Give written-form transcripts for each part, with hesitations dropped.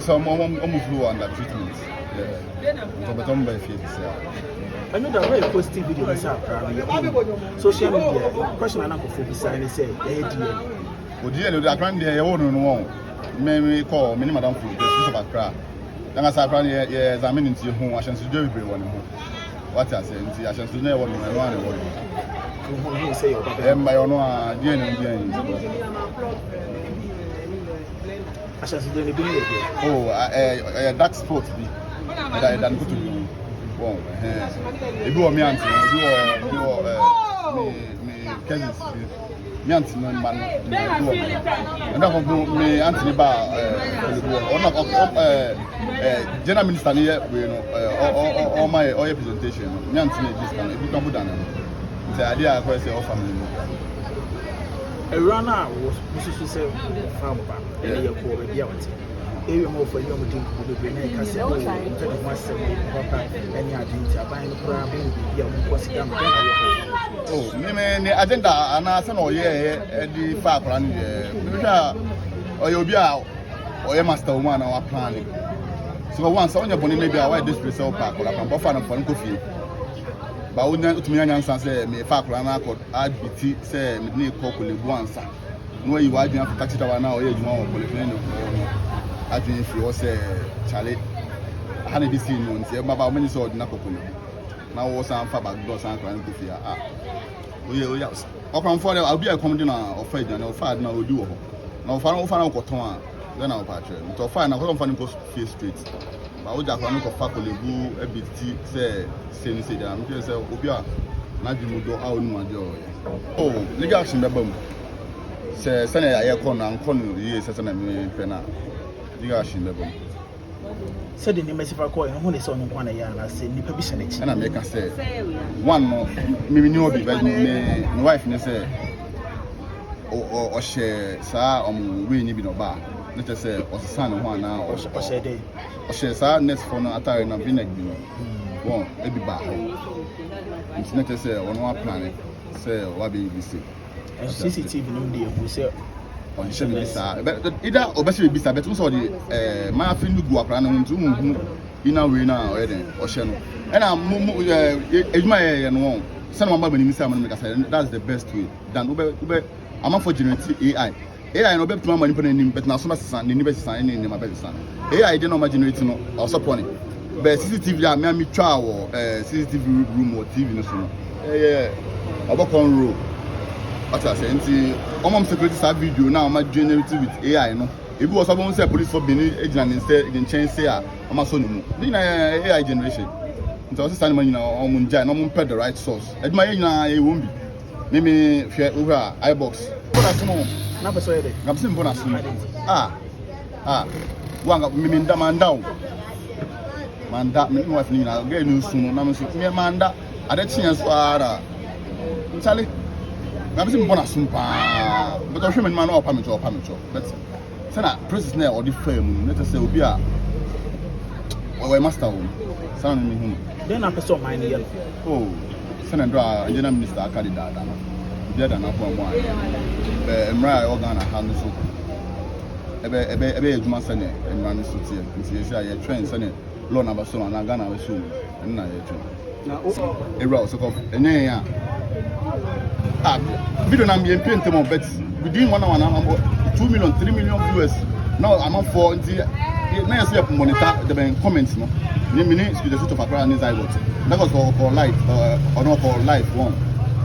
some almost flew under treatment. But I'm very fit. I know that when you post video on social media, question I for beside and say, hey, dear. Well, dear, the grand day, no, may call many madam food, the of Accra. Then as I found yes, I'm into home, I shall do everyone. What I say, I shall do never one. You say, my honor, dear, I shall do anything. Oh, dark sports be. I don't go to you. Well, if you are me, auntie, you are me, cousins, me, auntie, man, and that me, Anthony Bar, or not, General Minister here, or my oil presentation, me, Anthony, this can if you come down. The idea I say, family. A runner was Mrs. Farm, and your poor baby. Area more for young people to be made as a master and your agenda buying the problem. Oh, me agenda and I said, oh, yeah, the far plan, or you'll be out, or a master one or planning. So once on your body, maybe I wear this result pack or I can buffer and fun coffee. But wouldn't to me, and say, me far plan, I could add BT, say, me cock with once. No, you are going to tax it now, you want Polyclinic. I think if you was Charlie, I hadn't been seen once. About many sort of Napoleon. Now, was some far back doors and crying to fear. Yes. Upon for I'll be a commoner of Fred and I'll find no do. Now, find out Coton, then I'll patch it. To find out what I'm finding post face street. But I would have a faculty who a bit say, I'm just a Obia, Najimudo, our new joy. Oh, the gas in the bomb. Say, Senate, I con and con years as an penna. Said the name of Coin, when it's on one year, and I say, Nipper Bisonate. And I make us say, one more, maybe no, my wife, and say, or share, sir, or we need no bar. Let us say, or son, one now, or share day. Or share, sir, next for no attire and a vinegary. One, maybe bar. It's not to say, on one planet, say, what be you see. And CCTV, no dear, we say. On the bisa, but either obviously bisa, but also the my friend go up and in a way now or channel. And I'm my and some of my minister, that's the best way. Then I'm for generative AI. AI no better money put in, but now so much sun, the university in my best son. AI didn't know generating or support it. But CCTV, I mean, trial CCTV room or TV, yeah, about on road. What I say, almost security video now, I'm generating with AI. No, if you was about to say police for being agent instead, in change say, I'm a son. Then AI generation. It's also standing now on Munjai, no pet the right source. At my age, I won't be. Maybe if you're over iBox. Never saw it. I'm saying, bonus. One of me in the man down. Man, that me wife, Nina, get new soon. I'm saying, Manda, I don't see us. Charlie. I'm saying bonus, but I'm sure man or pamateur. But Sana, Princess Nair or the firm, let us say, be a master. Son, then I saw mine yellow. Oh, Senator, General Minister, I carried that. Dead and up one. Emra organ hand so. Ebe Juma Senate and Rani Sutia, and see a train Senate, Lona Basson and Agana was soon, and I now. A rouse of a video number and paint them on bets within 1 hour, 2 million, 3 million viewers. Now I'm on 4 now see monitor the comments. No, minutes with the suit of Accra and I got that was for live or not for live one.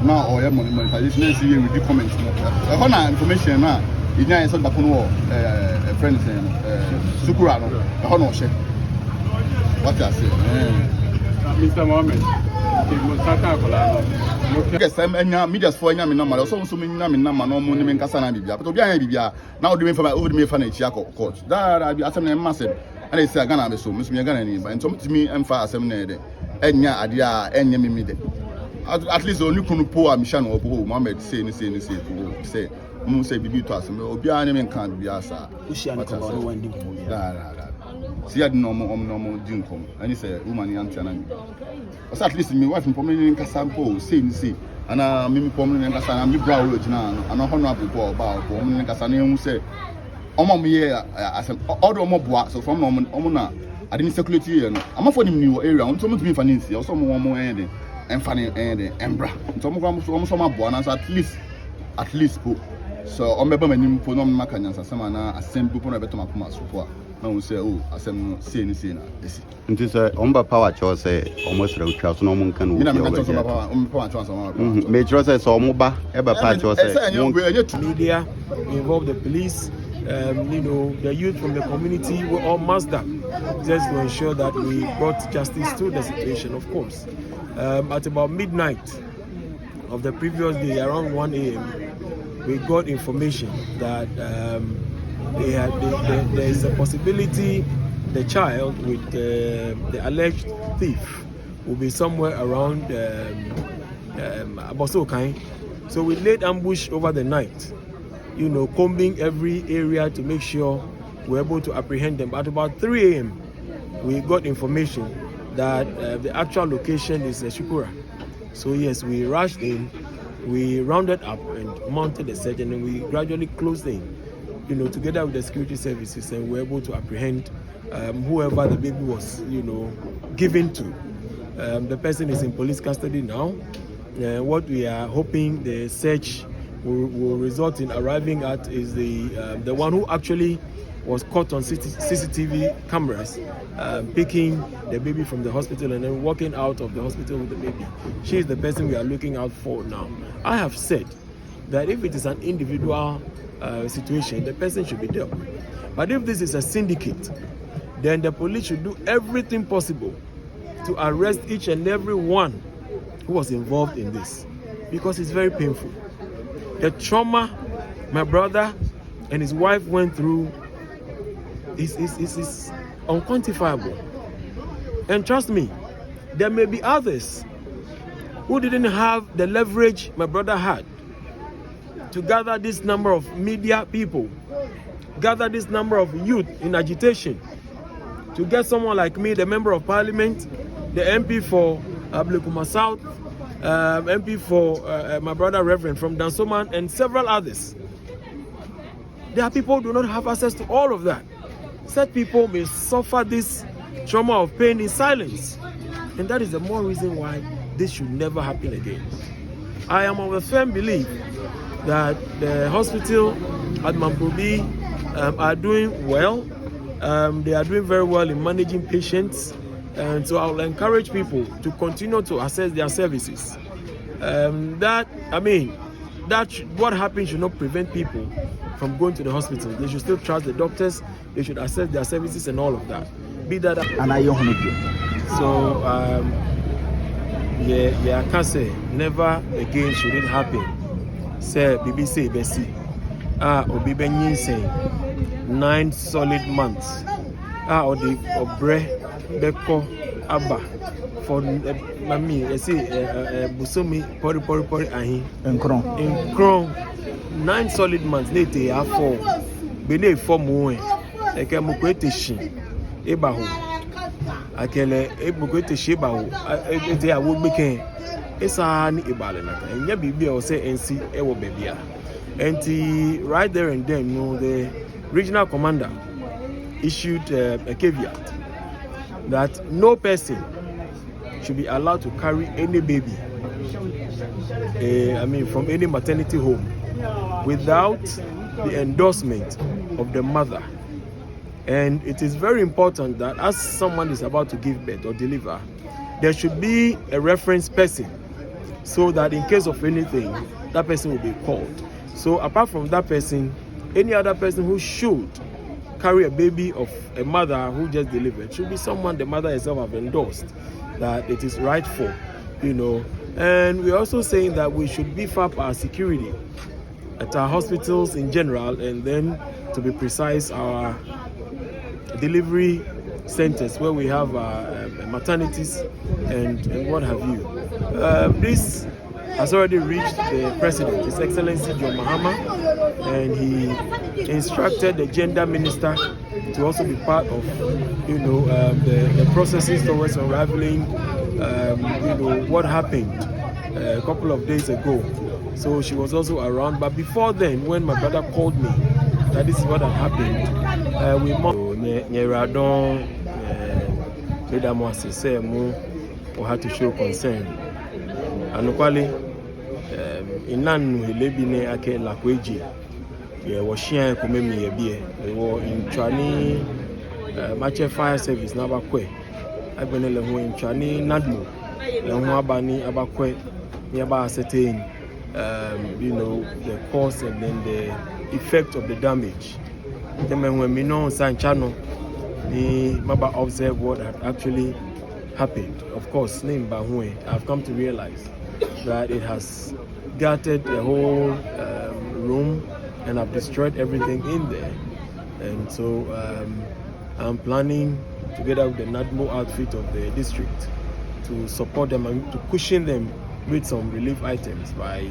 Now or monetization, see with the comments. No, information now. In a sort of friends Sukurano, the honor check. What I say, Mr. Mohammed. Yes, I'm media for any number, so many number, no money in Casana Bibia, but Bibia now doing for my old me for a coach. That I be asking massive, and they say, I'm going to be so, Miss Miagani, but some to me and far seminary, and ya idea, and yammy. At least only couldn't pour a mission or Mohammed say, say, Bibi to us, Obianim can't be asked. See, I had normal dinkum, and it's a woman young. But at least my wife and Pomini in Casampo, say, and I'm Pomini and Cassan, I'm brow now, and a honorable about Pomini and Cassan, who say, Omo me as all the omo boa so from omo na I didn't circulate here no. I'm for the new area. I'm to be finance. Also more ending and funny ending embra. So I'm boa na at least po. So on member many po no maka nyansa sama na asem po na beto makoma so na we say oh asem say ni say na esi. Nti say omba power cho say almost re twa so no mon kan wo. Ina me kan so power cho so me tro say so omo eba pa cho say media involve the police. The youth from the community were all masked up just to ensure that we brought justice to the situation, of course. At about midnight of the previous day, around 1 a.m., we got information that there is a possibility the child with the alleged thief will be somewhere around Abosokai. So we laid ambush over the night, combing every area to make sure we're able to apprehend them. At about 3 a.m., we got information that the actual location is Shukura. So yes, we rushed in, we rounded up and mounted the search, and then we gradually closed in, together with the security services, and we were able to apprehend whoever the baby was, given to. The person is in police custody now. What we are hoping the search will result in arriving at is the one who actually was caught on CCTV cameras picking the baby from the hospital and then walking out of the hospital with the baby. She is the person we are looking out for now. I have said that if it is an individual situation, the person should be dealt with. But if this is a syndicate, then the police should do everything possible to arrest each and every one who was involved in this, because it's very painful. The trauma my brother and his wife went through is unquantifiable. And trust me, there may be others who didn't have the leverage my brother had to gather this number of media people, gather this number of youth in agitation, to get someone like me, the member of parliament, the MP for Ablekuma South, MP for my brother Reverend from Dansoman, and several others. There are people who do not have access to all of that. Such people may suffer this trauma of pain in silence. And that is the more reason why this should never happen again. I am of a firm belief that the hospital at Mambrobi are doing well. They are doing very well in managing patients. And so I will encourage people to continue to access their services. What happened should not prevent people from going to the hospital. They should still trust the doctors. They should access their services and all of that. Be that. So I can say never again should it happen. Say BBC Bessie. Obi Benyin say 9 solid months. Odi Obre Beko Abba for Mami. I see Busomi Pori Ahi. In Kron 9 solid months. Later, I for Bene for Moe. Eke Mukwete Shi Ebahu. Akele Ebukwete Shi Ebahu. Ete I would make Esa ni Ibalena. And ya Bibi or say NC Ewo Bebia. And right there and then, the regional commander issued a caveat that no person should be allowed to carry any baby, from any maternity home without the endorsement of the mother. And it is very important that as someone is about to give birth or deliver, there should be a reference person so that in case of anything, that person will be called. So apart from that person, any other person who should carry a baby of a mother who just delivered should be someone the mother herself have endorsed that it is right for, And we're also saying that we should beef up our security at our hospitals in general, and then, to be precise, our delivery centers where we have maternities and what have you. This has already reached the President, His Excellency John Mahama, and he instructed the gender minister to also be part of, the processes towards unraveling, what happened a couple of days ago. So she was also around. But before then, when my brother called me that this is what had happened. We Radon, say we had to show concern. And quali in none Helebine Ake Lakweji, was sharing Kumemi Bie, they were in Trani, Mache Fire Service, Nabakwe. I've been in Trani, Nadmo, Lamabani, Abakwe, nearby ascertain, the cause and then the effect of the damage. Then when we know San Chano, the Maba observed what had actually happened. Of course, named Bahue, I've come to realize that it has gutted the whole room and have destroyed everything in there. And so I'm planning, together with the NADMO outfit of the district, to support them and to cushion them with some relief items by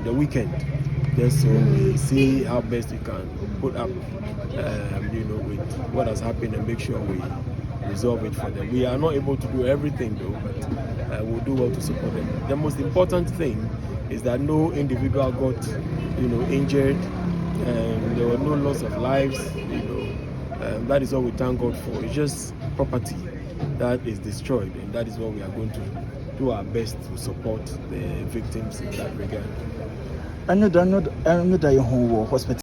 the weekend, just so we see how best we can put up, with what has happened and make sure we resolve it for them. We are not able to do everything though, but we'll do well to support them. The most important thing is that no individual got, injured, and there were no loss of lives. That is what we thank God for. It's just property that is destroyed, and that is what we are going to do our best to support the victims in that regard. I know that your home hospital.